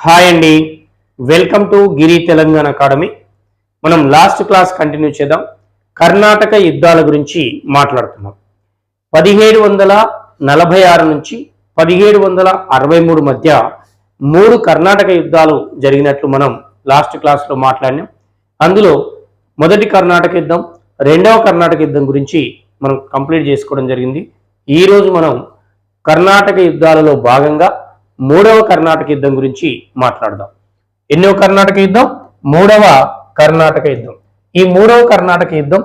Hi అండి, welcome to Giri Telangana academy. మనం last class continue చేద్దాం. కర్ణాటక యుద్ధాల గురించి మాట్లాడుతున్నాం. 1746 నుంచి 1763 మధ్య 3 కర్ణాటక యుద్ధాలు జరిగినట్లు మనం లాస్ట్ క్లాస్లో మాట్లాడినాం. అందులో మొదటి కర్ణాటక యుద్ధం, రెండవ కర్ణాటక యుద్ధం గురించి మనం కంప్లీట్ చేసుకోవడం జరిగింది. ఈరోజు మనం కర్ణాటక యుద్ధాలలో భాగంగా మూడవ కర్ణాటక యుద్ధం గురించి మాట్లాడదాం. ఎన్నో కర్ణాటక యుద్ధం? మూడవ కర్ణాటక యుద్ధం. ఈ మూడవ కర్ణాటక యుద్ధం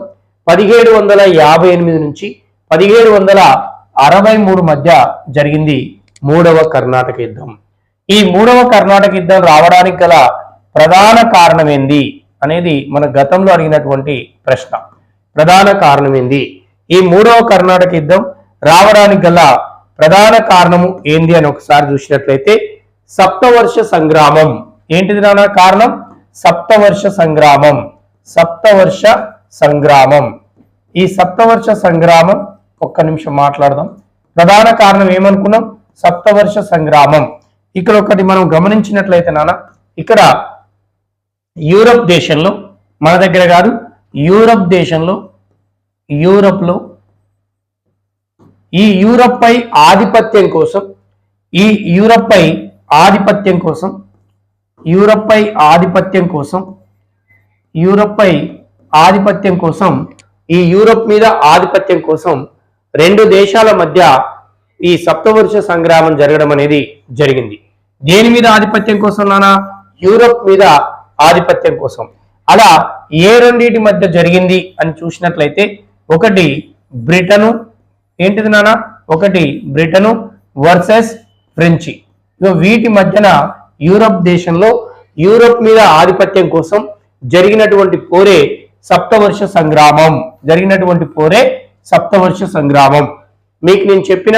1758 నుంచి 1763 మధ్య జరిగింది. మూడవ కర్ణాటక యుద్ధం. ఈ మూడవ కర్ణాటక యుద్ధం రావడానికి గల ప్రధాన కారణం ఏంది అనేది మన గతంలో అడిగినటువంటి ప్రశ్న. ప్రధాన కారణం ఏంది? ఈ మూడవ కర్ణాటక యుద్ధం రావడానికి గల ప్రధాన కారణము ఏంది అని ఒకసారి చూసినట్లయితే సప్తవర్ష సంగ్రామం. ఏంటిది నాన్న కారణం? సప్తవర్ష సంగ్రామం. సప్తవర్ష సంగ్రామం. ఈ సప్తవర్ష సంగ్రామం ఒక్క నిమిషం మాట్లాడదాం. ప్రధాన కారణం ఏమనుకున్నాం? సప్తవర్ష సంగ్రామం. ఇక్కడ ఒకటి మనం గమనించినట్లయితే నాన్న, ఇక్కడ యూరప్ దేశంలో, మన దగ్గర కాదు, యూరప్ దేశంలో, యూరప్లో ఈ యూరప్ పై ఆధిపత్యం కోసం, ఈ యూరప్ పై ఆధిపత్యం కోసం, యూరప్ పై ఆధిపత్యం కోసం, యూరప్ పై ఆధిపత్యం కోసం, ఈ యూరప్ మీద ఆధిపత్యం కోసం రెండు దేశాల మధ్య ఈ సప్తవర్ష సంగ్రామం జరగడం అనేది జరిగింది. దేని మీద ఆధిపత్యం కోసం నానా? యూరప్ మీద ఆధిపత్యం కోసం. అలా ఏ రెండింటి మధ్య జరిగింది అని చూసినట్లయితే ఒకటి బ్రిటను, ఏంటిది నాన్న? ఒకటి బ్రిటను వర్సెస్ ఫ్రెంచి. వీటి మధ్యన యూరప్ దేశంలో యూరప్ మీద ఆధిపత్యం కోసం జరిగినటువంటి పోరే సప్తవర్ష సంగ్రామం. జరిగినటువంటి పోరే సప్తవర్ష సంగ్రామం. మీకు నేను చెప్పిన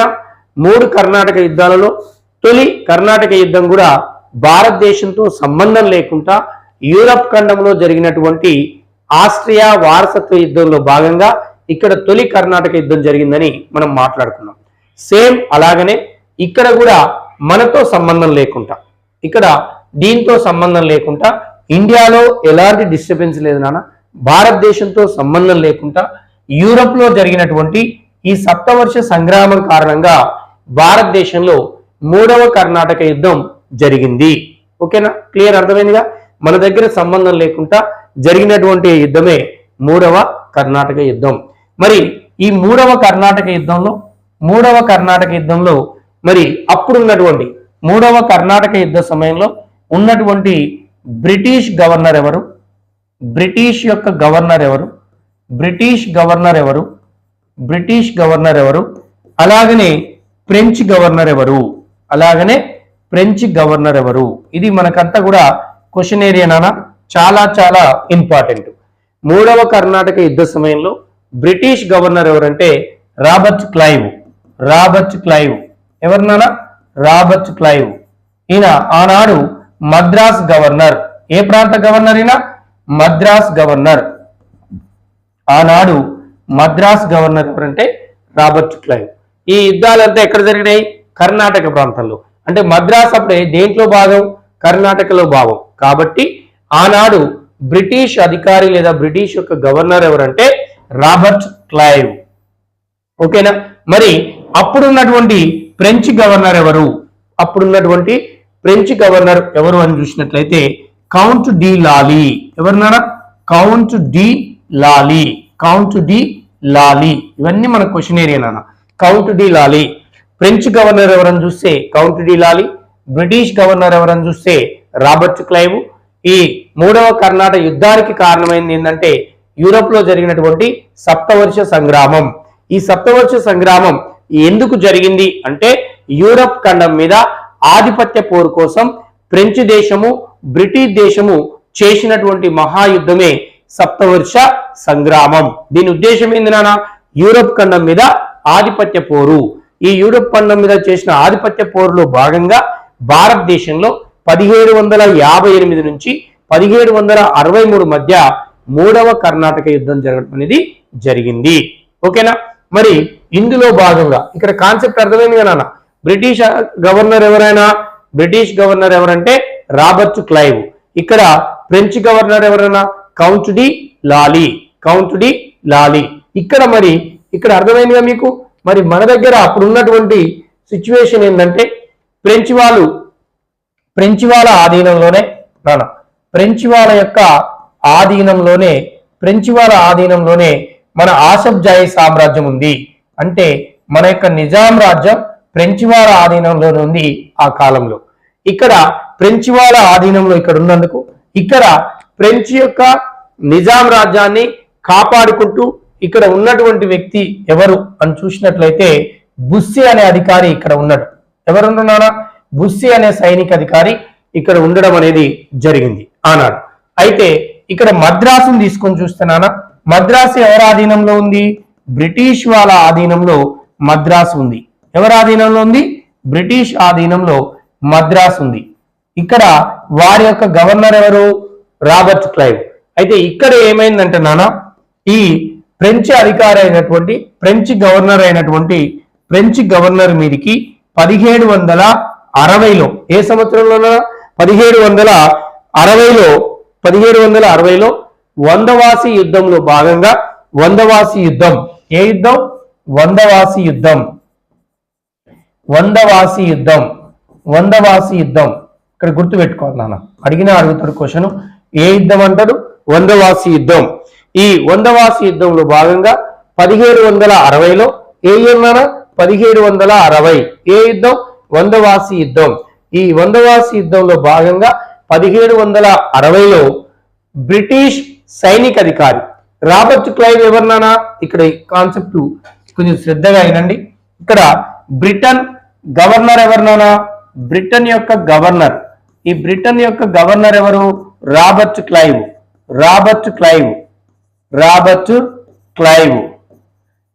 3 కర్ణాటక యుద్ధాలలో తొలి కర్ణాటక యుద్ధం కూడా భారతదేశంతో సంబంధం లేకుండా యూరప్ ఖండంలో జరిగినటువంటి ఆస్ట్రియా వారసత్వ యుద్ధంలో భాగంగా ఇక్కడ తొలి కర్ణాటక యుద్ధం జరిగిందని మనం మాట్లాడుకున్నాం. సేమ్ అలాగనే ఇక్కడ కూడా మనతో సంబంధం లేకుండా, ఇక్కడ దీంతో సంబంధం లేకుండా, ఇండియాలో ఎలాంటి డిస్టర్బెన్స్ లేదు నాన్న, భారతదేశంతో సంబంధం లేకుండా యూరప్ లో జరిగినటువంటి ఈ సప్తవర్ష సంగ్రామం కారణంగా భారతదేశంలో మూడవ కర్ణాటక యుద్ధం జరిగింది. ఓకేనా? క్లియర్, అర్థమైందిగా? మన దగ్గర సంబంధం లేకుండా జరిగినటువంటి యుద్ధమే మూడవ కర్ణాటక యుద్ధం. మరి ఈ మూడవ కర్ణాటక యుద్ధంలో మరి అప్పుడున్నటువంటి మూడవ కర్ణాటక యుద్ధ సమయంలో ఉన్నటువంటి బ్రిటిష్ గవర్నర్ ఎవరు? బ్రిటిష్ యొక్క గవర్నర్ ఎవరు? బ్రిటిష్ గవర్నర్ ఎవరు? బ్రిటిష్ గవర్నర్ ఎవరు? అలాగనే ఫ్రెంచ్ గవర్నర్ ఎవరు? అలాగనే ఫ్రెంచ్ గవర్నర్ ఎవరు? ఇది మనకంతా కూడా క్వశ్చన్ ఏరియా నాన్న, చాలా చాలా ఇంపార్టెంట్. మూడవ కర్ణాటక యుద్ధ సమయంలో బ్రిటిష్ గవర్నర్ ఎవరంటే రాబర్ట్ క్లైవ్. రాబర్ట్ క్లైవ్ ఎవరు నాన్న? Robert Clive. ఈయన ఆనాడు మద్రాస్ గవర్నర్. ఏ ప్రాంత గవర్నర్ ఈయన? మద్రాస్ గవర్నర్. ఆనాడు మద్రాస్ గవర్నర్ ఎవరంటే రాబర్ట్ క్లైవ్. ఈ యుద్ధాలంతా ఎక్కడ జరిగినాయి? కర్ణాటక ప్రాంతంలో. అంటే మద్రాస్ అప్పుడే దేంట్లో భాగం? కర్ణాటకలో భాగం. కాబట్టి ఆనాడు బ్రిటిష్ అధికారి లేదా బ్రిటిష్ యొక్క గవర్నర్ ఎవరంటే రాబర్ట్ క్లైవ్. ఓకేనా? మరి అప్పుడున్నటువంటి ఫ్రెంచ్ గవర్నర్ ఎవరు? అప్పుడున్నటువంటి ఫ్రెంచ్ గవర్నర్ ఎవరు అని చూసినట్లయితే కౌంట్ డి లాలీ. ఎవరున్నారా? Count de Lally. Count de Lally. ఇవన్నీ మన క్వశ్చన్ ఏరియా నాన్న. Count de Lally. French governor ఎవరని చూస్తే Count de Lally. British governor ఎవరని చూస్తే రాబర్ట్ క్లైవ్. ఈ మూడవ కర్ణాటక యుద్ధానికి కారణమైంది ఏంటంటే యూరప్ లో జరిగినటువంటి సప్తవర్ష సంగ్రామం. ఈ సప్తవర్ష సంగ్రామం ఎందుకు జరిగింది అంటే యూరప్ ఖండం మీద ఆధిపత్య పోరు కోసం ఫ్రెంచ్ దేశము బ్రిటిష్ దేశము చేసినటువంటి మహాయుద్ధమే సప్తవర్ష సంగ్రామం. దీని ఉద్దేశం ఏంది నాన్న? యూరప్ ఖండం మీద ఆధిపత్య పోరు. ఈ యూరప్ ఖండం మీద చేసిన ఆధిపత్య పోరులో భాగంగా భారతదేశంలో 1758 నుంచి 1763 మధ్య మూడవ కర్ణాటక యుద్ధం జరగడం అనేది జరిగింది. ఓకేనా? మరి ఇందులో భాగంగా ఇక్కడ కాన్సెప్ట్ అర్థమైంది కదా నాన్న. బ్రిటిష్ గవర్నర్ ఎవరంటే రాబర్ట్ క్లైవ్. ఇక్కడ ఫ్రెంచ్ గవర్నర్ ఎవరైనా count de Lally, Count de Lally. ఇక్కడ మరి ఇక్కడ అర్థమైందిగా మీకు. మరి మన దగ్గర అప్పుడు ఉన్నటువంటి సిచ్యువేషన్ ఏంటంటే ఫ్రెంచ్ వాళ్ళ ఆధీనంలోనే ఫ్రెంచ్ వాళ్ళ ఆధీనంలోనే మన ఆసఫ్ జాహీ సామ్రాజ్యం ఉంది. అంటే మన యొక్క నిజాం రాజ్యం ఫ్రెంచ్ వాళ్ళ ఆధీనంలోనే ఉంది ఆ కాలంలో. ఇక్కడ ఫ్రెంచ్ వాళ్ళ ఆధీనంలో ఇక్కడ ఉన్నందుకు ఇక్కడ ఫ్రెంచ్ యొక్క నిజాం రాజ్యాన్ని కాపాడుకుంటూ ఇక్కడ ఉన్నటువంటి వ్యక్తి ఎవరు అని చూసినట్లయితే బుస్సీ అనే అధికారి ఇక్కడ ఉన్నాడు. ఎవరున్నారా? బుస్సీ అనే సైనిక అధికారి ఇక్కడ ఉండడం అనేది జరిగింది ఆనాడు. అయితే ఇక్కడ మద్రాసును తీసుకొని చూస్తున్నానా, మద్రాసు ఎవరి ఆధీనంలో ఉంది? బ్రిటిష్ వాళ్ళ ఆధీనంలో మద్రాసు ఉంది. ఎవరి ఆధీనంలో ఉంది? బ్రిటిష్ ఆధీనంలో మద్రాసు ఉంది. ఇక్కడ వారి యొక్క గవర్నర్ ఎవరు? Robert Clive. అయితే ఇక్కడ ఏమైందంటే నానా, ఈ ఫ్రెంచ్ అధికారి అయినటువంటి ఫ్రెంచ్ గవర్నర్ మీదికి 1760లో ఏ సంవత్సరంలో? 1760లో వందవాసి యుద్ధంలో భాగంగా వందవాసి యుద్ధం. ఏ యుద్ధం? వందవాసి యుద్ధం. ఇక్కడ గుర్తు పెట్టుకోవాలి నాన్న, అడుగుతాడు క్వశ్చన్. ఏ యుద్ధం అంటాడు? వందవాసి యుద్ధం. ఈ వందవాసి యుద్ధంలో భాగంగా 1760లో ఏ యుద్ధం? 1760. ఏ యుద్ధం? వందవాసి యుద్ధం. ఈ వందవాసి యుద్ధంలో భాగంగా 1760లో బ్రిటిష్ సైనిక అధికారి రాబర్ట్ క్లైవ్ ఎవరినానా? ఇక్కడ కాన్సెప్ట్ కొంచెం శ్రద్ధగా వినండి. ఇక్కడ బ్రిటన్ గవర్నర్ ఎవరినానా? బ్రిటన్ యొక్క గవర్నర్. ఈ బ్రిటన్ యొక్క గవర్నర్ ఎవరు? Robert Clive.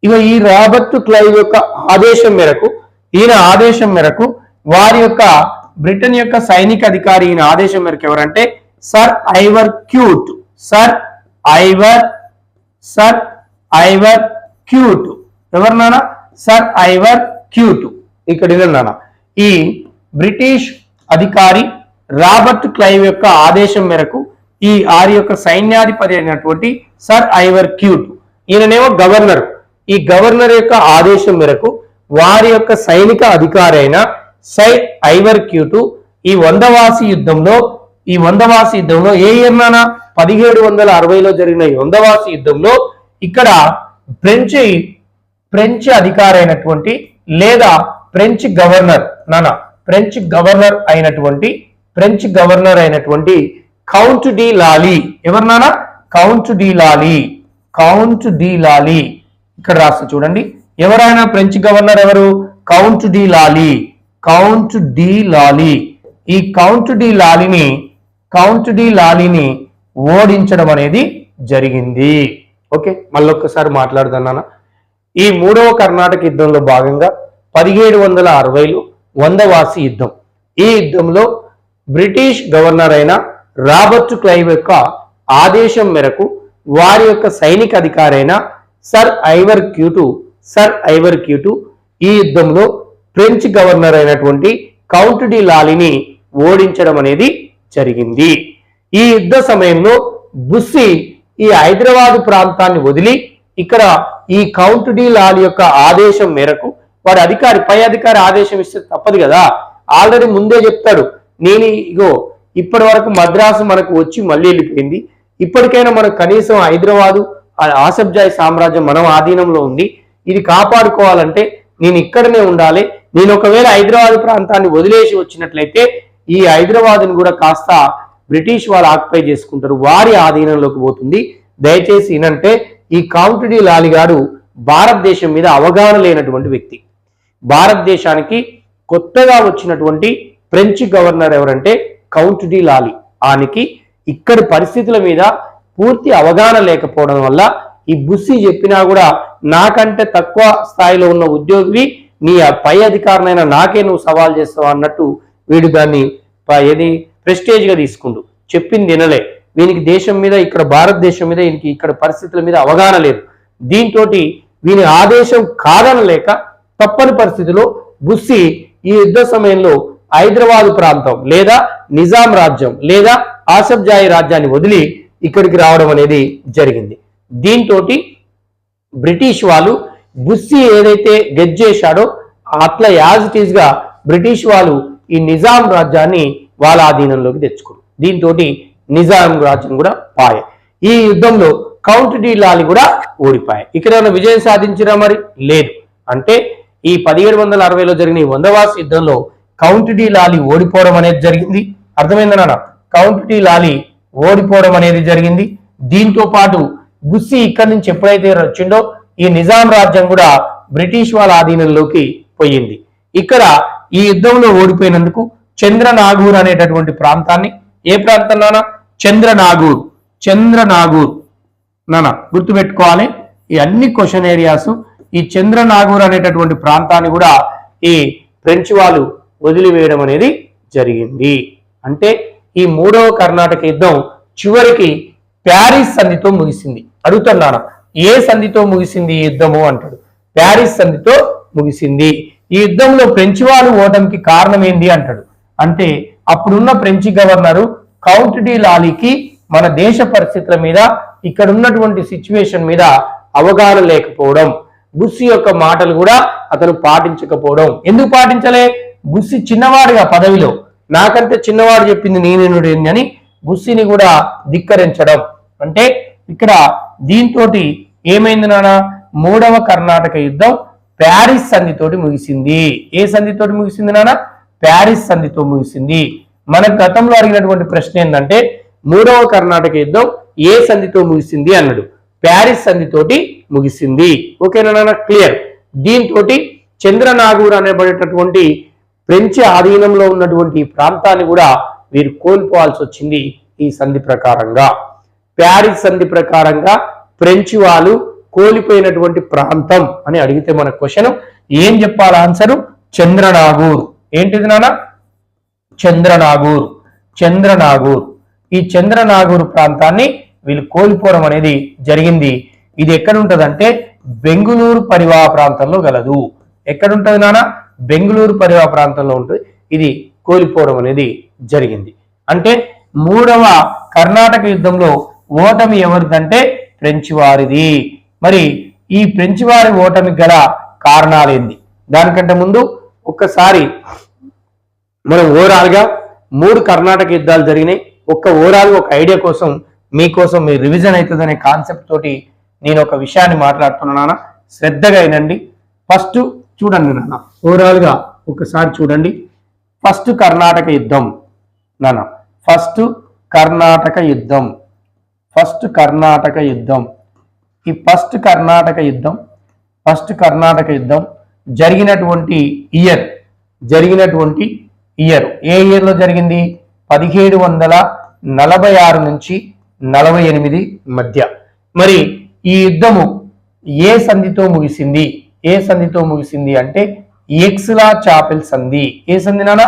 ఇక ఈ రాబర్ట్ క్లైవ్ యొక్క ఆదేశం మేరకు వారి యొక్క బ్రిటన్ యొక్క సైనిక అధికారి ఈయన ఆదేశం మేరకు ఎవరంటే సర్ ఐవర్ క్యూట్. ఎవరినానా? Sir Eyre Coote. ఇక్కడ నానా, ఈ బ్రిటిష్ అధికారి రాబర్ట్ క్లైవ్ యొక్క ఆదేశం మేరకు ఈ ఆరి యొక్క సైన్యాధిపతి అయినటువంటి సర్ ఐవర్ క్యూట్, ఈయననేమో గవర్నర్. ఈ గవర్నర్ యొక్క ఆదేశం మేరకు వారి యొక్క సైనిక అధికారి అయిన సర్ ఐవర్ క్యూట్ ఈ వందవాసి యుద్ధంలో ఏ ఇయర్నానా? 1760లో జరిగిన ఈ వందవాసి యుద్ధంలో ఇక్కడ ఫ్రెంచ్ అధికారి అయినటువంటి లేదా ఫ్రెంచ్ గవర్నర్ అయినటువంటి కౌంట్ డి లాలీ. ఎవరినానా? Count de Lally. ఇక్కడ రాస్తా చూడండి. ఎవరైనా ఫ్రెంచ్ గవర్నర్ ఎవరు? Count de Lally. ఈ కౌంట్ డి లాలీని ఓడించడం అనేది జరిగింది. ఓకే, మళ్ళొక్కసారి మాట్లాడుతున్నానా. ఈ మూడవ కర్ణాటక యుద్ధంలో భాగంగా 1760లో వందవాసి యుద్ధం. ఈ యుద్ధంలో బ్రిటిష్ గవర్నర్ అయిన రాబర్ట్ క్లైవ్ యొక్క ఆదేశం మేరకు వారి యొక్క సైనిక అధికారి అయిన సర్ ఐవర్ క్యూటు ఈ యుద్ధంలో ఫ్రెంచ్ గవర్నర్ అయినటువంటి కౌంట్ డి లాలీని ఓడించడం అనేది జరిగింది. ఈ యుద్ధ సమయంలో బుస్సీ ఈ హైదరాబాద్ ప్రాంతాన్ని వదిలి ఇక్కడ ఈ కౌంట్ డి లాలీ యొక్క ఆదేశం మేరకు వాడి పై అధికారి ఆదేశం ఇస్తే తప్పదు కదా. ఆల్రెడీ ముందే చెప్తాడు, నేను ఇప్పటి వరకు మద్రాసు మనకు వచ్చి మళ్ళీ వెళ్ళిపోయింది, ఇప్పటికైనా మనకు కనీసం హైదరాబాదు ఆసఫ్ జాహీ సామ్రాజ్యం మనం ఆధీనంలో ఉంది, ఇది కాపాడుకోవాలంటే నేను ఇక్కడనే ఉండాలి. నేను ఒకవేళ హైదరాబాద్ ప్రాంతాన్ని వదిలేసి వచ్చినట్లయితే ఈ హైదరాబాద్ని కూడా కాస్త బ్రిటిష్ వాళ్ళు ఆక్యుపై చేసుకుంటారు, వారి ఆధీనంలోకి పోతుంది. దయచేసి ఏంటంటే ఈ కౌంట్ డి లాలీ గారు భారతదేశం మీద అవగాహన లేనటువంటి వ్యక్తి. భారతదేశానికి కొత్తగా వచ్చినటువంటి ఫ్రెంచ్ గవర్నర్ ఎవరంటే కౌంట్ డి లాలీ. ఆయనకి ఇక్కడి పరిస్థితుల మీద పూర్తి అవగాహన లేకపోవడం వల్ల ఈ బుస్సీ చెప్పినా కూడా నాకంటే తక్కువ స్థాయిలో ఉన్న ఉద్యోగివి, నీ పై అధికారినైనా నాకే నువ్వు సవాల్ చేస్తావు అన్నట్టు వీడు దాన్ని ప్రెస్టేజ్ గా తీసుకుంటూ చెప్పింది వినలే. వీనికి దేశం మీద ఇక్కడ భారతదేశం మీద వీనికి ఇక్కడ పరిస్థితుల మీద అవగాహన లేదు. దీంతో వీని ఆదేశం కాదనలేక తప్పని పరిస్థితిలో బుస్సీ ఈ యుద్ధ సమయంలో హైదరాబాద్ ప్రాంతం లేదా నిజాం రాజ్యం లేదా ఆసఫ్జాయి రాజ్యాన్ని వదిలి ఇక్కడికి రావడం అనేది జరిగింది. దీంతో బ్రిటిష్ వాళ్ళు బుస్సీ ఏదైతే గెట్ చేశాడో అట్లా యాజ్ ఇట్ ఈస్ గా బ్రిటిష్ వాళ్ళు ఈ నిజాం రాజ్యాన్ని వాళ్ళ ఆధీనంలోకి తెచ్చుకున్నారు. దీంతో నిజాం రాజ్యం కూడా పాయ. ఈ యుద్ధంలో కౌంట్ డి లాలి కూడా ఓడిపోయాయి. ఇక్కడ ఏమైనా విజయం సాధించినా మరి లేదు. అంటే ఈ 1760లో జరిగిన ఈ వందవాసి యుద్ధంలో కౌంట్ డి లాలి ఓడిపోవడం అనేది జరిగింది. అర్థమైందనా? కౌంట్ డి లాలి ఓడిపోవడం అనేది జరిగింది. దీంతో పాటు బుస్సీ ఇక్కడి నుంచి ఎప్పుడైతే వచ్చిండో ఈ నిజాం రాజ్యం కూడా బ్రిటిష్ వాళ్ళ ఆధీనంలోకి పోయింది. ఇక్కడ ఈ యుద్ధంలో ఓడిపోయినందుకు చంద్రనాగూర్ అనేటటువంటి ప్రాంతాన్ని, ఏ ప్రాంతం నానా? చంద్రనాగూర్. చంద్రనాగూర్ నానా గుర్తుపెట్టుకోవాలి. ఈ అన్ని క్వశ్చన్ ఏరియాస్ ఈ చంద్రనాగూర్ అనేటటువంటి ప్రాంతాన్ని కూడా ఈ ఫ్రెంచ్ వాళ్ళు వదిలివేయడం అనేది జరిగింది. అంటే ఈ మూడవ కర్ణాటక యుద్ధం చివరికి ప్యారిస్ సంధితో ముగిసింది. అడుగుతున్నాను, ఏ సంధితో ముగిసింది ఈ యుద్ధము అంటాడు. ప్యారిస్ సంధితో ముగిసింది. ఈ యుద్ధంలో ఫ్రెంచ్ వాళ్ళు ఓటమికి కారణం ఏంది అంటాడు. అంటే అప్పుడున్న ఫ్రెంచ్ గవర్నరు కౌంట్ డి లాలీకి మన దేశ పరిస్థితుల మీద, ఇక్కడ ఉన్నటువంటి సిచ్యువేషన్ మీద అవగాహన లేకపోవడం, బుస్సీ యొక్క మాటలు కూడా అతను పాటించకపోవడం. ఎందుకు పాటించలే? బుస్సీ చిన్నవాడిగా పదవిలో, నాకంటే చిన్నవాడు చెప్పింది నేనేనుడేంది అని బుస్సీని కూడా ధిక్కరించడం. అంటే ఇక్కడ దీంతో ఏమైంది నానా? మూడవ కర్ణాటక యుద్ధం ప్యారిస్ సంధితోటి ముగిసింది. ఏ సంధితోటి ముగిసింది నానా? ప్యారిస్ సంధితో ముగిసింది. మన గతంలో అడిగినటువంటి ప్రశ్న ఏంటంటే మూడవ కర్ణాటక యుద్ధం ఏ సంధితో ముగిసింది అన్నాడు. ప్యారిస్ సంధితోటి ముగిసింది. ఓకేనా నాన్న? క్లియర్. దీంతో చంద్రనాగూర్ అనేబడేటటువంటి ఫ్రెంచ్ ఆధీనంలో ఉన్నటువంటి ప్రాంతాన్ని కూడా వీరు కోల్పోవాల్సి వచ్చింది. ఈ సంధి ప్రకారంగా, ప్యారిస్ సంధి ప్రకారంగా ఫ్రెంచ్ వాళ్ళు కోల్పోయినటువంటి ప్రాంతం అని అడిగితే మన క్వశ్చన్ ఏం చెప్పాలి? ఆన్సరు చంద్రనాగూర్. ఏంటిది నాన్న? చంద్రనాగూర్. చంద్రనాగూర్. ఈ చంద్రనాగూర్ ప్రాంతాన్ని వీళ్ళు కోల్పోవడం అనేది జరిగింది. ఇది ఎక్కడ ఉంటదంటే బెంగుళూరు పరివాహ ప్రాంతంలో గలదు. ఎక్కడుంటది నాన్న? బెంగుళూరు పరివాహ ప్రాంతంలో ఉంటుంది. ఇది కోల్పోవడం అనేది జరిగింది. అంటే మూడవ కర్ణాటక యుద్ధంలో ఓటమి ఎవరిదంటే ఫ్రెంచ్ వారిది. మరి ఈ ఫ్రెంచ్ వారి ఓటమికి గల కారణాలేంది? దానికంటే ముందు ఒక్కసారి మనం ఓవరాల్ గా 3 కర్ణాటక యుద్ధాలు జరిగినాయి. ఓవరాల్ ఒక ఐడియా కోసం మీకోసం మీ రివిజన్ అవుతుంది అనే కాన్సెప్ట్ తోటి నేను ఒక విషయాన్ని మాట్లాడుతున్నానా, శ్రద్ధగా వినండి. ఫస్ట్ చూడండి నాన్న, ఓవరాల్ గా ఒకసారి చూడండి. ఫస్ట్ కర్ణాటక యుద్ధం నాన్న, ఫస్ట్ కర్ణాటక యుద్ధం, ఫస్ట్ కర్ణాటక యుద్ధం. ఈ ఫస్ట్ కర్ణాటక యుద్ధం జరిగినటువంటి ఇయర్ ఏ ఇయర్ లో జరిగింది? 1746 నుంచి 48 మధ్య. మరి ఈ యుద్ధము ఏ సంధితో ముగిసింది? ఏ సంధితో ముగిసింది అంటే ఎక్స్లా చాపెల్ సంధి. ఏ సంధి నాన్న?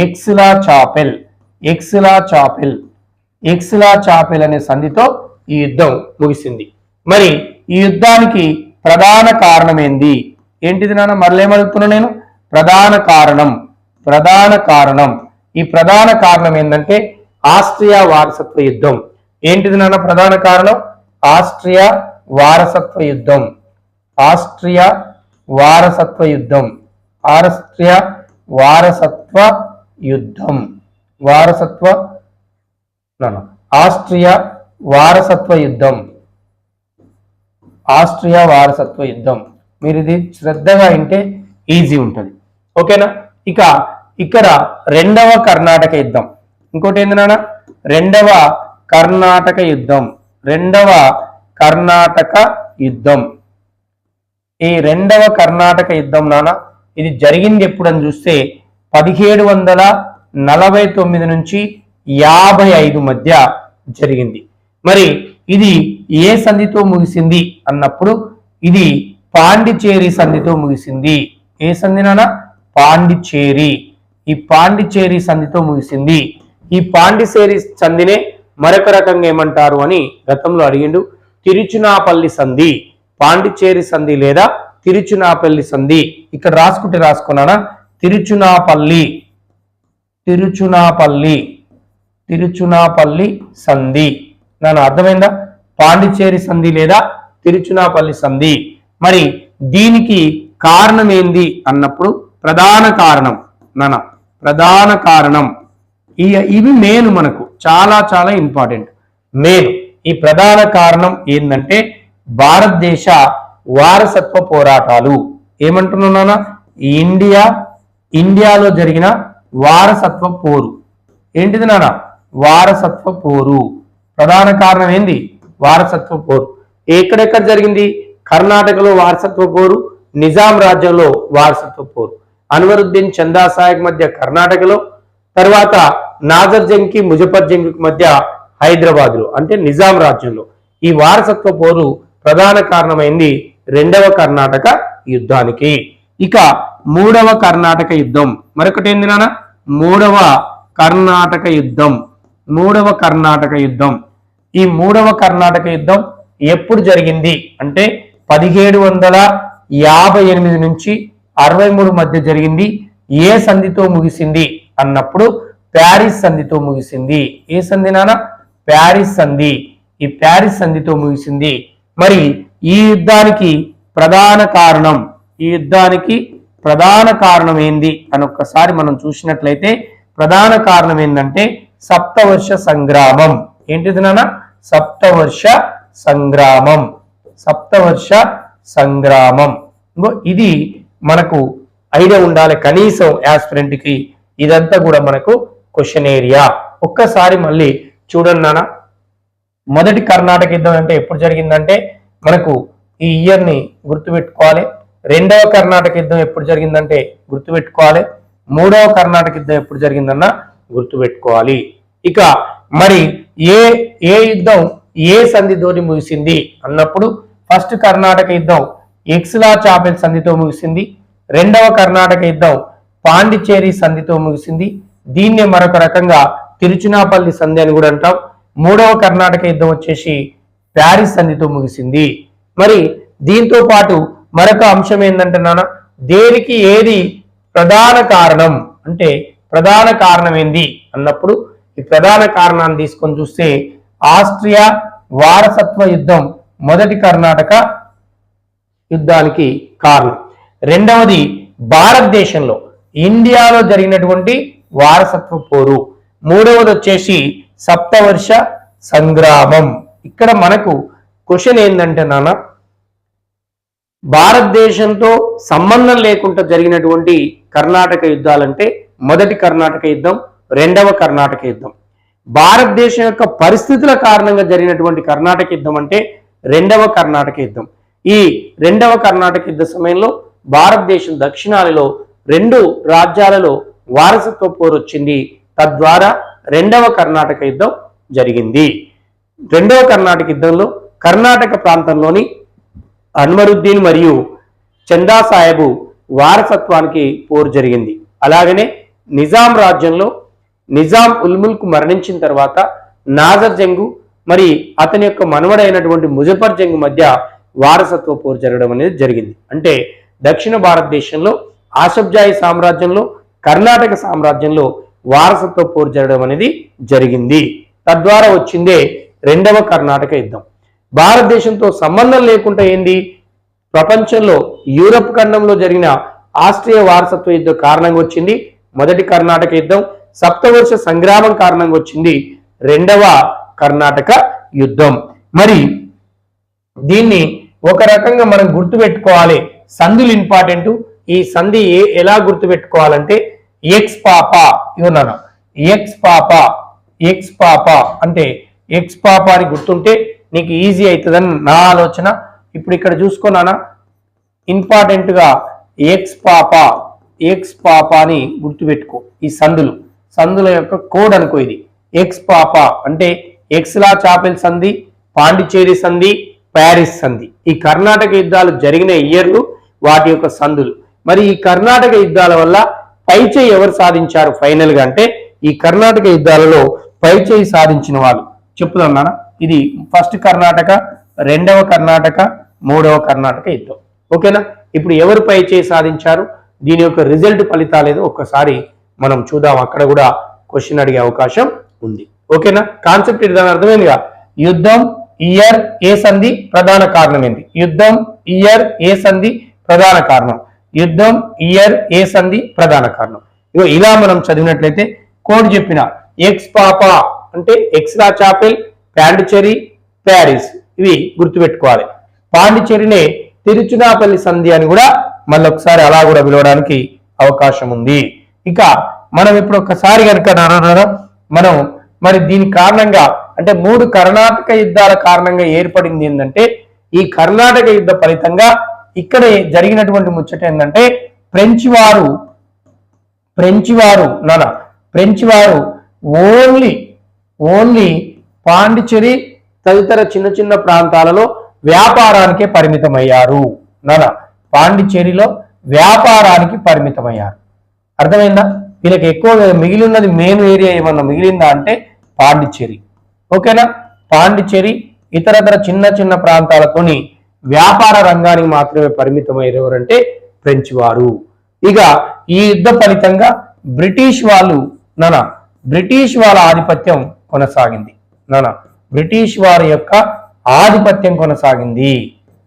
ఎక్స్లా చాపెల్. ఎక్స్లా చాపెల్. ఎక్స్లా చాపెల్ అనే సంధితో ఈ యుద్ధం ముగిసింది. మరి ఈ యుద్ధానికి ప్రధాన కారణం ఏంది? ఏంటిది నాన్న? మరలేమడుగుతున్నా నేను? ప్రధాన కారణం ఈ ప్రధాన కారణం ఏంటంటే ఆస్ట్రియా వారసత్వ యుద్ధం. ఏంటిది నాన్న ప్రధాన కారణం? ఆస్ట్రియా వారసత్వ యుద్ధం. ఆస్ట్రియా వారసత్వ యుద్ధం. ఆస్ట్రియా వారసత్వ యుద్ధం. ఆస్ట్రియా వారసత్వ యుద్ధం. ఆస్ట్రియా వారసత్వ యుద్ధం. మీరు ఇది శ్రద్ధగా వింటే ఈజీ ఉంటుంది. ఓకేనా? ఇక ఇక్కడ రెండవ కర్ణాటక యుద్ధం. ఇంకోటి ఏంది నాన్న? రెండవ కర్ణాటక యుద్ధం. రెండవ కర్ణాటక యుద్ధం. ఈ రెండవ కర్ణాటక యుద్ధం నాన్న, ఇది జరిగింది ఎప్పుడని చూస్తే 1749 నుంచి 55 మధ్య జరిగింది. మరి ఇది ఏ సంధితో ముగిసింది అన్నప్పుడు ఇది పాండిచేరి సంధితో ముగిసింది. ఏ సంధి నాన్న? పాండిచేరి. ఈ పాండిచేరి సంధితో ముగిసింది. ఈ పాండిచేరి సంధినే మరొక రకంగా ఏమంటారు అని గతంలో అడిగిండు. తిరుచునాపల్లి సంధి, పాండిచేరి సంధి లేదా తిరుచునాపల్లి సంధి. ఇక్కడ రాసుకుంటే రాసుకున్నానా? తిరుచునాపల్లి. తిరుచునాపల్లి సంధి. నన్ను అర్థమైందా? పాండిచేరి సంధి లేదా తిరుచునాపల్లి సంధి. మరి దీనికి కారణం ఏంది అన్నప్పుడు ప్రధాన కారణం ఇవి మెయిన్, మనకు చాలా చాలా ఇంపార్టెంట్. మెయిన్ ఈ ప్రధాన కారణం ఏంటంటే భారతదేశ వారసత్వ పోరాటాలు. ఏమంటున్నానా? ఇండియాలో జరిగిన వారసత్వ పోరు. ఏంటిది నాన్న? వారసత్వ పోరు. ప్రధాన కారణం ఏంది? వారసత్వ పోరు. ఎక్కడెక్కడ జరిగింది? కర్ణాటకలో వారసత్వ పోరు, నిజాం రాజ్యంలో వారసత్వ పోరు, అన్వరుద్దీన్ చందా సాహెబ్ మధ్య కర్ణాటకలో, తర్వాత నాజర్ జంగ్ కి ముజఫర్ జంగ్ మధ్య హైదరాబాద్ లో అంటే నిజాం రాజ్యంలో. ఈ వారసత్వ పోరు ప్రధాన కారణమైంది రెండవ కర్ణాటక యుద్ధానికి. ఇక మూడవ కర్ణాటక యుద్ధం. మరొకటి ఏంది నాన్న? మూడవ కర్ణాటక యుద్ధం. ఈ మూడవ కర్ణాటక యుద్ధం ఎప్పుడు జరిగింది అంటే 1758 నుంచి 63 మధ్య జరిగింది. ఏ సంధితో ముగిసింది అన్నప్పుడు ప్యారిస్ సంధితో ముగిసింది. ఏ సంధి నాన్న? ప్యారిస్ సంధి. ఈ ప్యారిస్ సంధితో ముగిసింది. మరి ఈ యుద్ధానికి ప్రధాన కారణం ఏంది అని ఒక్కసారి మనం చూసినట్లయితే ప్రధాన కారణం ఏంటంటే సప్తవర్ష సంగ్రామం. ఏంటిది నాన్న? సప్తవర్ష సంగ్రామం. ఇది మనకు ఐడియా ఉండాలి కనీసం యాస్పిరెంట్ కి. ఇదంతా కూడా మనకు క్వశ్చన్ ఏరియా. ఒక్కసారి మళ్ళీ చూడండి నాన్న. మొదటి కర్ణాటక యుద్ధం అంటే ఎప్పుడు జరిగిందంటే మనకు ఈ ఇయర్ ని గుర్తుపెట్టుకోవాలి. రెండవ కర్ణాటక యుద్ధం ఎప్పుడు జరిగిందంటే గుర్తుపెట్టుకోవాలి. మూడవ కర్ణాటక యుద్ధం ఎప్పుడు జరిగిందన్న గుర్తుపెట్టుకోవాలి. ఇక మరి ఏ యుద్ధం ఏ సంధితోటి ముగిసింది అన్నప్పుడు ఫస్ట్ కర్ణాటక యుద్ధం ఎక్స్లా చాపెల్ సంధితో ముగిసింది. రెండవ కర్ణాటక యుద్ధం పాండిచేరి సంధితో ముగిసింది. దీన్నే మరొక రకంగా తిరుచునాపల్లి సంధి అని కూడా అంటాం. మూడవ కర్ణాటక యుద్ధం వచ్చేసి ప్యారిస్ సంధితో ముగిసింది. మరి దీంతో పాటు మరొక అంశం ఏంటంటే నాన్న, దేనికి ఏది ప్రధాన కారణం అంటే ప్రధాన కారణం ఏంది అన్నప్పుడు ఈ ప్రధాన కారణాన్ని తీసుకొని చూస్తే ఆస్ట్రియా వారసత్వ యుద్ధం మొదటి కర్ణాటక యుద్ధానికి కారణం. రెండవది భారతదేశంలో ఇండియాలో జరిగినటువంటి వారసత్వ పోరు. మూడవది వచ్చేసి సప్తవర్ష సంగ్రామం. ఇక్కడ మనకు క్వశ్చన్ ఏంటంటే నాన్న, భారతదేశంతో సంబంధం లేకుండా జరిగినటువంటి కర్ణాటక యుద్ధాలంటే మొదటి కర్ణాటక యుద్ధం, రెండవ కర్ణాటక యుద్ధం. భారతదేశం యొక్క పరిస్థితుల కారణంగా జరిగినటువంటి కర్ణాటక యుద్ధం అంటే రెండవ కర్ణాటక యుద్ధం. ఈ రెండవ కర్ణాటక యుద్ధ సమయంలో భారతదేశం దక్షిణాలలో 2 రాజ్యాలలో వారసత్వ పోరు వచ్చింది. తద్వారా రెండవ కర్ణాటక యుద్ధం జరిగింది. రెండవ కర్ణాటక యుద్ధంలో కర్ణాటక ప్రాంతంలోని అన్వరుద్దీన్ మరియు చందా సాహెబు వారసత్వానికి పోరు జరిగింది. అలాగనే నిజాం రాజ్యంలో నిజాం ఉల్ ముల్క్ మరణించిన తర్వాత నాజర్ జంగు మరి అతని యొక్క మనవడైనటువంటి ముజఫర్ జంగ్ మధ్య వారసత్వ పోరు జరగడం అనేది జరిగింది. అంటే దక్షిణ భారతదేశంలో ఆసబ్జాయి సామ్రాజ్యంలో కర్ణాటక సామ్రాజ్యంలో వారసత్వ పోరు జరగడం అనేది జరిగింది. తద్వారా వచ్చిందే రెండవ కర్ణాటక యుద్ధం. భారతదేశంతో సంబంధం లేకుండా ఏంది ప్రపంచంలో యూరప్ ఖండంలో జరిగిన ఆస్ట్రియా వారసత్వ యుద్ధం కారణంగా వచ్చింది మొదటి కర్ణాటక యుద్ధం. సప్తవర్ష సంగ్రామం కారణంగా వచ్చింది రెండవ కర్ణాటక యుద్ధం. మరి దీన్ని ఒక రకంగా మనం గుర్తుపెట్టుకోవాలి. సంధులు ఇంపార్టెంట్. ఈ సంధి ఎలా గుర్తుపెట్టుకోవాలంటే ఎక్స్ పాపా ఇవ్వనా, ఎక్స్ పాపా అంటే ఎక్స్ పాపా అని గుర్తుంటే నీకు ఈజీ అవుతుందని నా ఆలోచన. ఇప్పుడు ఇక్కడ చూసుకున్నానా ఇంపార్టెంట్ గా ఎక్స్ పాపా అని గుర్తుపెట్టుకో. ఈ సంధుల యొక్క కోడ్ అనుకో. ఇది ఎక్స్ పాపా అంటే ఎక్స్లా చాపెల్ సంధి, పాండిచేరి సంధి, ప్యారిస్ సంధి. ఈ కర్ణాటక యుద్ధాలు జరిగిన ఇయర్లు వాటి యొక్క సంధులు. మరి ఈ కర్ణాటక యుద్ధాల వల్ల పైచేయి ఎవరు సాధించారు ఫైనల్ గా అంటే ఈ కర్ణాటక యుద్ధాలలో పైచేయి సాధించిన వాళ్ళు చెప్పుదన్నానా. ఇది ఫస్ట్ కర్ణాటక, రెండవ కర్ణాటక, మూడవ కర్ణాటక యుద్ధం. ఓకేనా. ఇప్పుడు ఎవరు పైచేయి సాధించారు, దీని యొక్క రిజల్ట్ ఫలితాలేదో ఒక్కసారి మనం చూద్దాం, అక్కడ కూడా క్వశ్చన్ అడిగే అవకాశం ఉంది. ఓకేనా, కాన్సెప్ట్ ఇది దాని అర్థమైందిగా. యుద్ధం, ఇయర్, ఏ సంధి, ప్రధాన కారణం ఏంటి? యుద్ధం, ఇయర్, ఏ సంధి, ప్రధాన కారణం. యుద్ధం, ఇయర్, ఏ సంధి, ప్రధాన కారణం. ఇగో ఇలా మనం చదివినట్లయితే కోడ్ చెప్పిన ఎక్స్ పాపా అంటే ఎక్స్లా చాపెల్, పాండిచేరి, ప్యారిస్, ఇవి గుర్తుపెట్టుకోవాలి. పాండిచేరినే తిరుచునాపల్లి సంధి అని కూడా మళ్ళొకసారి అలా కూడా పిలవడానికి అవకాశం ఉంది. ఇక మనం ఇప్పుడు ఒకసారి కనుక మనం మరి దీని కారణంగా అంటే 3 కర్ణాటక యుద్ధాల కారణంగా ఏర్పడింది ఏంటంటే, ఈ కర్ణాటక యుద్ధ ఫలితంగా ఇక్కడ జరిగినటువంటి ముచ్చట ఏంటంటే ఫ్రెంచ్ వారు ఓన్లీ పాండిచేరి తదితర చిన్న చిన్న ప్రాంతాలలో వ్యాపారానికే పరిమితమయ్యారు. పాండిచేరిలో వ్యాపారానికి పరిమితమయ్యారు. అర్థమైందా? వీళ్ళకి ఎక్కువ మిగిలి ఉన్నది మెయిన్ ఏరియా ఏమన్నా మిగిలిందా అంటే పాండిచేరి. ఓకేనా, పాండిచేరి ఇతరతర చిన్న చిన్న ప్రాంతాలతోని వ్యాపార రంగానికి మాత్రమే పరిమితమయ్యారు ఎవరంటే ఫ్రెంచ్ వారు. ఇక ఈ యుద్ధ ఫలితంగా బ్రిటిష్ వాళ్ళ ఆధిపత్యం కొనసాగింది. బ్రిటిష్ వారి యొక్క ఆధిపత్యం కొనసాగింది.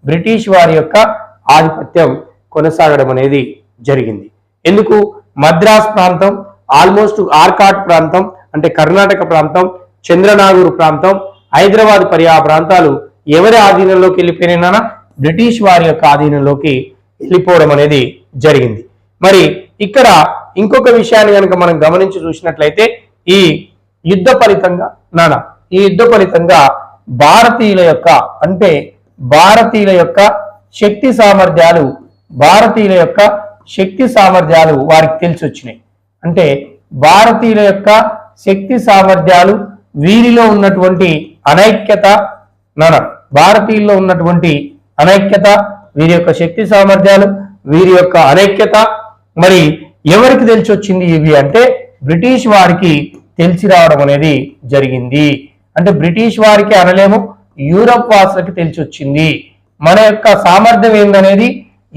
బ్రిటిష్ వారి యొక్క ఆధిపత్యం కొనసాగడం అనేది జరిగింది. ఎందుకు? మద్రాస్ ప్రాంతం, ఆల్మోస్ట్ ఆర్కాట్ ప్రాంతం అంటే కర్ణాటక ప్రాంతం, చంద్రనాగూరు ప్రాంతం, హైదరాబాద్ పర్యా ప్రాంతాలు ఎవరి ఆధీనంలోకి వెళ్ళిపోయినా? బ్రిటిష్ వారి యొక్క ఆధీనంలోకి వెళ్ళిపోవడం అనేది జరిగింది. మరి ఇక్కడ ఇంకొక విషయాన్ని కనుక మనం గమనించి చూసినట్లయితే ఈ యుద్ధ ఫలితంగా భారతీయుల యొక్క శక్తి సామర్థ్యాలు వారికి తెలిసి వచ్చినాయి. అంటే భారతీయుల యొక్క శక్తి సామర్థ్యాలు, వీరిలో ఉన్నటువంటి అనైక్యత, వీరి యొక్క శక్తి సామర్థ్యాలు, వీరి యొక్క అనైక్యత మరి ఎవరికి తెలిసి వచ్చింది ఇవి అంటే బ్రిటిష్ వారికి తెలిసి రావడం అనేది జరిగింది. అంటే బ్రిటిష్ వారికి అనలేము, యూరప్ వాసులకి తెలిసి వచ్చింది. మన యొక్క సామర్థ్యం ఏందనేది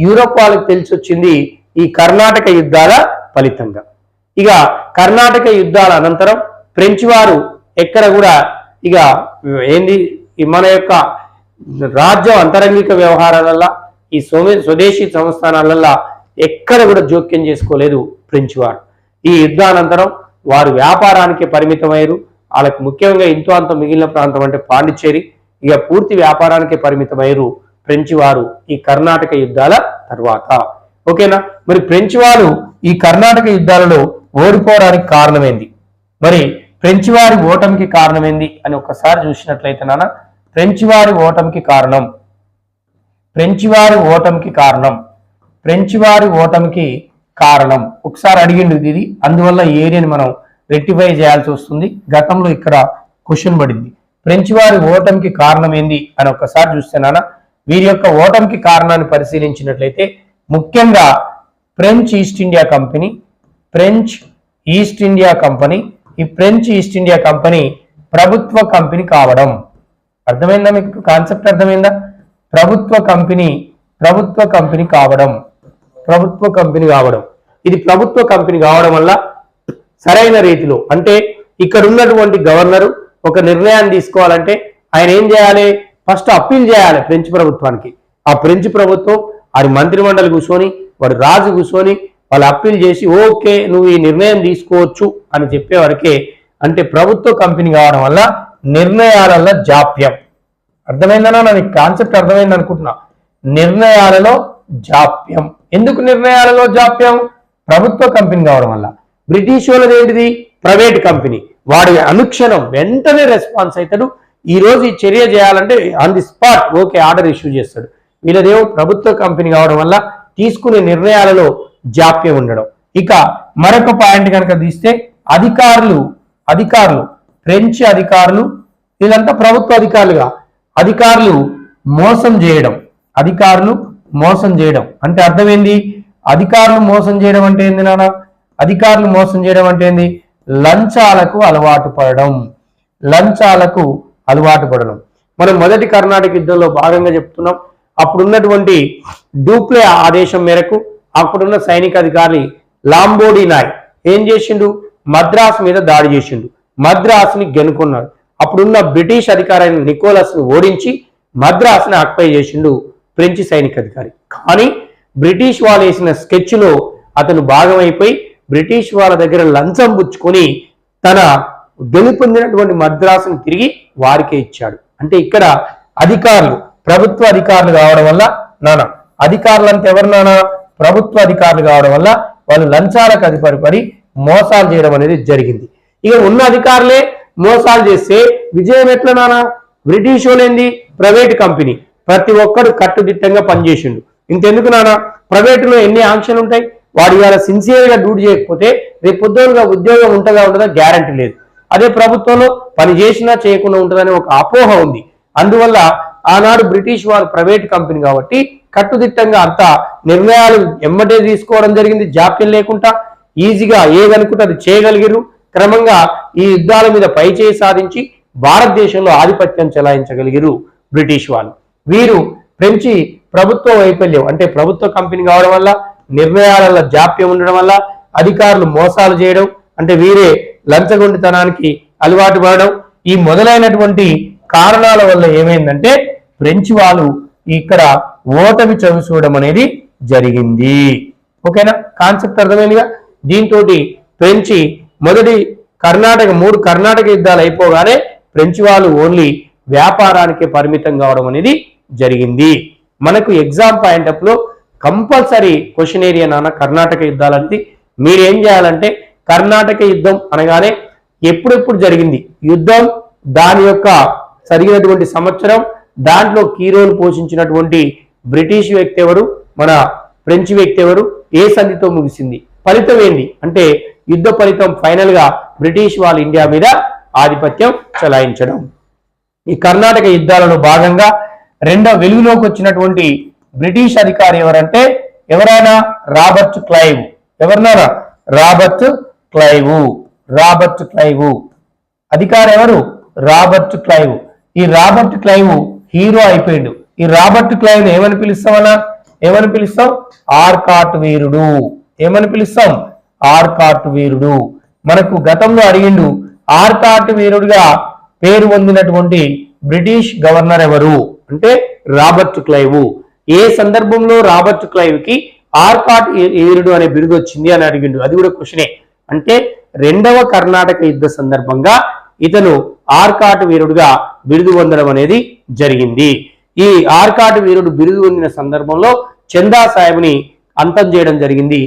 యూరప్ వాళ్ళకి తెలిసి వచ్చింది ఈ కర్ణాటక యుద్ధాల ఫలితంగా. ఇక కర్ణాటక యుద్ధాల అనంతరం ఫ్రెంచ్ వారు ఎక్కడ కూడా ఇక మన యొక్క రాజ్యం అంతరంగిక వ్యవహారాలల్లో ఈ స్వదేశీ సంస్థానాలల్లో ఎక్కడ కూడా జోక్యం చేసుకోలేదు ఫ్రెంచ్ వారు. ఈ యుద్ధానంతరం వారు వ్యాపారానికి పరిమితమయ్యారు. వాళ్ళకి ముఖ్యంగా ఇంతో అంత మిగిలిన ప్రాంతం అంటే పాండిచేరి ఇక పూర్తి వ్యాపారానికి పరిమితమయ్యారు ఫ్రెంచ్ వారు ఈ కర్ణాటక యుద్ధాల తర్వాత. ఓకేనా, మరి ఫ్రెంచ్ వారు ఈ కర్ణాటక యుద్ధాలలో ఓడిపోవడానికి కారణమైంది. మరి ఫ్రెంచ్ వారి ఓటమికి కారణమైంది అని ఒక్కసారి చూసినట్లయితే ఫ్రెంచ్ వారి ఓటమికి కారణం ఒకసారి అడిగిండు ఇది, అందువల్ల ఈ ఏరియాని మనం రెక్టిఫై చేయాల్సి వస్తుంది. గతంలో ఇక్కడ క్వశ్చన్ పడింది, ఫ్రెంచ్ వారి ఓటమికి కారణం ఏంది అని ఒక్కసారి చూస్తే వీరి యొక్క ఓటమికి కారణాన్ని పరిశీలించినట్లయితే ముఖ్యంగా ఫ్రెంచ్ ఈస్ట్ ఇండియా కంపెనీ ఈ ఫ్రెంచ్ ఈస్ట్ ఇండియా కంపెనీ ప్రభుత్వ కంపెనీ కావడం. అర్థమైందా మీకు? కాన్సెప్ట్ అర్థమైందా? ప్రభుత్వ కంపెనీ కావడం. ఇది ప్రభుత్వ కంపెనీ కావడం వల్ల సరైన రీతిలో అంటే ఇక్కడ ఉన్నటువంటి గవర్నరు ఒక నిర్ణయాన్ని తీసుకోవాలంటే ఆయన ఏం చేయాలి? ఫస్ట్ అప్పీల్ చేయాలి ఫ్రెంచ్ ప్రభుత్వానికి. ఆ ఫ్రెంచ్ ప్రభుత్వం వారి మంత్రిమండలి కూర్చొని వాడు రాజు కూర్చొని వాళ్ళు అప్పీల్ చేసి ఓకే నువ్వు ఈ నిర్ణయం తీసుకోవచ్చు అని చెప్పే వరకే. అంటే ప్రభుత్వ కంపెనీ కావడం వల్ల నిర్ణయాలలో జాప్యం. అర్థమైందనా? నాకు కాన్సెప్ట్ అర్థమైంది అనుకుంటున్నా. నిర్ణయాలలో జాప్యం. ఎందుకు నిర్ణయాలలో జాప్యం? ప్రభుత్వ కంపెనీ కావడం వల్ల. బ్రిటిష్ వాళ్ళది ఏంటిది? Private company. వాడు అనుక్షణం వెంటనే రెస్పాన్స్ అవుతాడు. ఈ రోజు ఈ చర్య చేయాలంటే on the spot okay order issue చేస్తాడు. వీళ్ళదేమో ప్రభుత్వ కంపెనీ కావడం వల్ల తీసుకునే నిర్ణయాలలో జాప్యం ఉండడం. ఇక మరొక పాయింట్ కనుక తీస్తే అధికారులు ఫ్రెంచ్ అధికారులు వీళ్ళంతా ప్రభుత్వ అధికారులు మోసం చేయడం అంటే అర్థమైంది? అధికారులు మోసం చేయడం అంటే ఏంది లంచాలకు అలవాటు పడడం. మనం మొదటి కర్ణాటక యుద్ధంలో భాగంగా చెప్తున్నాం. అప్పుడున్నటువంటి డూప్లే ఆదేశం మేరకు అప్పుడున్న సైనిక అధికారి లాంబోడి నాయ్ ఏం చేసిండు, మద్రాసు మీద దాడి చేసిండు, మద్రాసుని గెలుకున్నాడు. అప్పుడున్న బ్రిటిష్ అధికారి నికోలస్ని ఓడించి మద్రాసుని ఆక్యుపై చేసిండు ఫ్రెంచ్ సైనిక అధికారి. కానీ బ్రిటిష్ వాళ్ళు వేసిన స్కెచ్లో అతను భాగమైపోయి బ్రిటిష్ వాళ్ళ దగ్గర లంచం పుచ్చుకొని తన గెలుపొందినటువంటి మద్రాసును తిరిగి వారికే ఇచ్చాడు. అంటే ఇక్కడ అధికారులు ప్రభుత్వ అధికారులు కావడం వల్ల అధికారులు అంటే ఎవరు ప్రభుత్వ అధికారులు కావడం వల్ల వాళ్ళు లంచాలకు అధిపడి మోసాలు చేయడం అనేది జరిగింది. ఇక ఉన్న అధికారులే మోసాలు చేస్తే విజయం ఎట్లా బ్రిటిష్ వాళ్ళేంది ప్రైవేట్ కంపెనీ, ప్రతి ఒక్కరు కట్టుదిట్టంగా పనిచేసిండు. ఇంతెందుకు ప్రైవేటులో ఎన్ని ఆంక్షలు ఉంటాయి, వాడు ఇవాళ సిన్సియర్గా డ్యూటీ చేయకపోతే రేపు పొద్దుగా ఉద్యోగం ఉంటుందా గ్యారంటీ లేదు. అదే ప్రభుత్వంలో పని చేసినా చేయకుండా ఉంటుందనే ఒక అపోహ ఉంది. అందువల్ల ఆనాడు బ్రిటిష్ వారు ప్రైవేట్ కంపెనీ కాబట్టి కట్టుదిట్టంగా అంత నిర్ణయాలు ఎమ్మటే తీసుకోవడం జరిగింది. జాప్యం లేకుండా ఈజీగా ఏదనుకుంటే అది చేయగలిగారు. క్రమంగా ఈ యుద్ధాల మీద పైచేయి సాధించి భారతదేశంలో ఆధిపత్యం చెలాయించగలిగారు బ్రిటిష్ వాళ్ళు. వీరు ఫ్రెంచి ప్రభుత్వ వైఫల్యం అంటే ప్రభుత్వ కంపెనీ కావడం వల్ల, నిర్ణయాలలో జాప్యం ఉండడం వల్ల, అధికారులు మోసాలు చేయడం అంటే వీరే లంచగొండితనానికి అలవాటు పడడం, ఈ మొదలైనటువంటి కారణాల వల్ల ఏమైందంటే ఫ్రెంచ్ వాళ్ళు ఇక్కడ ఓటమి చవిచూడడం అనేది జరిగింది. ఓకేనా, కాన్సెప్ట్ అర్థమైందిగా. దీంతో ఫ్రెంచి మొదటి మూడు కర్ణాటక యుద్ధాలు అయిపోగానే ఫ్రెంచ్ వాళ్ళు ఓన్లీ వ్యాపారానికే పరిమితం కావడం అనేది జరిగింది. మనకు ఎగ్జామ్ పాయింట్ ఆఫ్ లో కంపల్సరీ క్వశ్చన్ ఏరియా కర్ణాటక యుద్ధాలు అనేది మీరేం చేయాలంటే కర్ణాటక యుద్ధం అనగానే ఎప్పుడెప్పుడు జరిగింది యుద్ధం, దాని యొక్క జరిగినటువంటి సంవత్సరం, దాంట్లో కీ రోల్ పోషించినటువంటి బ్రిటిష్ వ్యక్తి ఎవరు, మన ఫ్రెంచ్ వ్యక్తి ఎవరు, ఏ సంధితో ముగిసింది, ఫలితం ఏంటి అంటే యుద్ధ ఫలితం ఫైనల్ గా బ్రిటిష్ వాళ్ళు ఇండియా మీద ఆధిపత్యం చెలాయించడం. ఈ కర్ణాటక యుద్ధాలలో భాగంగా రెండో వెలుగులోకి వచ్చినటువంటి బ్రిటిష్ అధికారి ఎవరంటే ఎవరైనా రాబర్ట్ క్లైవ్. ఎవరినారా రాబర్ట్ క్లైవ్ అధికారి ఎవరు, రాబర్ట్ క్లైవ్. ఈ రాబర్ట్ క్లైవ్ హీరో అయిపోయిండు. ఈ రాబర్ట్ క్లైవ్ ఏమని పిలుస్తాం ఆర్కాట్ వీరుడు. ఏమని పిలుస్తాం ఆర్కాట్ వీరుడు. మనకు గతంలో అడిగిండు ఆర్కాట్ వీరుడుగా పేరు పొందినటువంటి బ్రిటిష్ గవర్నర్ ఎవరు అంటే రాబర్ట్ క్లైవ్. ఏ సందర్భంలో రాబర్ట్ క్లైవ్ కి ఆర్కాట్ వీరుడు అనే బిరుదు వచ్చింది అని అడిగిండు. అది కూడా క్వశ్చనే. అంటే రెండవ కర్ణాటక యుద్ధ సందర్భంగా ఇతను ఆర్కాట్ వీరుడుగా బిరుదు పొందడం అనేది జరిగింది. ఈ ఆర్కాట్ వీరుడు బిరుదు పొందిన సందర్భంలో చందా సాహెబ్ని అంతం చేయడం జరిగింది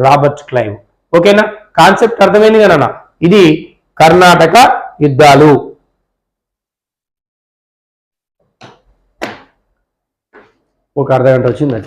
రాబర్ట్ క్లైవ్. ఓకేనా, కాన్సెప్ట్ అర్థమైంది కదా. ఇది కర్ణాటక యుద్ధాలు. ఒక అర్ధగంట వచ్చింది.